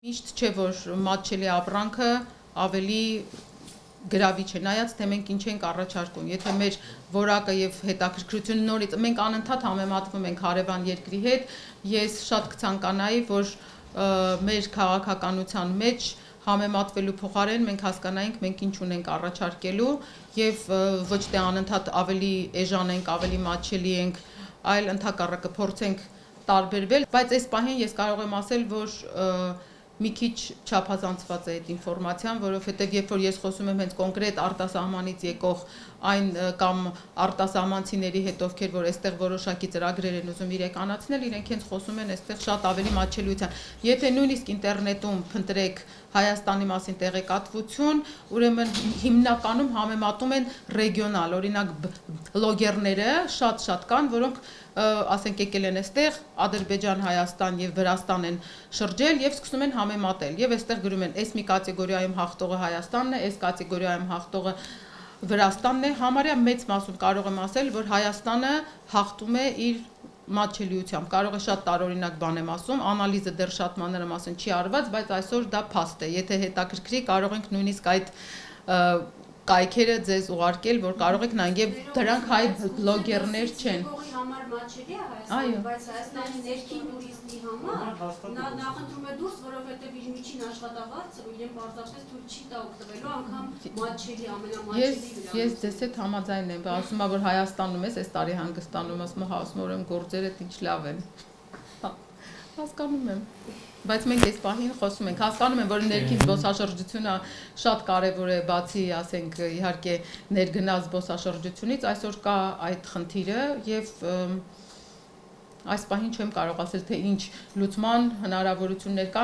Միշտ չէ, որ մատչելի ապրանքը ավելի գրավիչ է, նայած թե մենք ինչ ենք առաջարկում, եթե մեր որակը եւ հետաքրքրությունը նորից մենք անընդհատ համեմատվում ենք հարևան երկրի հետ, ես շատ կցանկանայի, որ մեր քաղաքականության մեջ համեմատվելու փոխարեն մենք հասկանայինք մենք ինչ ունենք առաջարկելու եւ ոչ թե անընդհատ ավելի էժան ենք, ավելի մատչելի ենք, այլ ընդհակառակը փորձենք տարբերվել, բայց այս պահին ես կարող եմ ասել, որ մի քիչ չափազանցված է այդ ինֆորմացիան, որովհետև երբ որ ես խոսում եմ հենց կոնկրետ արտասահմանից եկող այն կամ արտասահմանցիների հետ, ովքեր որ այստեղ որոշակի ծրագրեր են ուզում իրականացնել, իրենք հենց խոսում են այստեղ շատ ավելի մատչելիության։ Եթե նույնիսկ ինտերնետում փնտրեք Հայաստանի մասին տեղեկատվություն, ուրեմն հիմնականում համեմատում են ռեգիոնալ, օրինակ բլոգերները շատ կան, որոնք ասենք եկել են այստեղ, Ադրբեջան, Հայաստան եւ Վրաստան են շրջել եւ սկսում են համեմատել եւ այստեղ գրում են, այս մի կատեգորիայում հաղթողը Հայաստանն է, այս կատեգորիայում հաղթողը Վրաստանն է, համարյա մեծ մասում կարող եմ ասել, որ Հայաստանը հաղթում է իր մատչելիությամբ, կարող է շատ տարօրինակ բան եմ ասում, անալիզը դեռ շատ մանրամասն չի արված, բայց այսօր դա փաստ է, եթե հետաքրքրի կարող ենք նույնիսկ այդ կայքերը ձեզ ուղարկել, որ կարող եք նայել եւ դրանք հայ բլոգերներ չեն։ Համար մատչելի է Հայաստանը, բայց Հայաստանի ներքին տուրիստի համար նա նախընտրում է դուրս, որովհետեւ իր միջին աշխատավարձը իրեն պարզապես թույլ չի տա օգտվելու անգամ մատչելի ամենամատչելի։ Ես ձեզ հետ համաձայն եմ, ասում եմ, որ Հայաստանում ես այս տարի հանգստանում, ասում եմ, գործերդ ինչ լավ են։ Հասկանում եմ։ Բայց մենք այս պահին խոսում ենք, հասկանում եմ, որ ներքին զբոսաշրջությունը շատ կարևոր է, բացի, ասենք, իհարկե ներգնաց զբոսաշրջությունից, այսօր կա այդ խնդիրը եւ այս պահին չեմ կարող ասել, թե ինչ լուծման հնարավորություններ կան,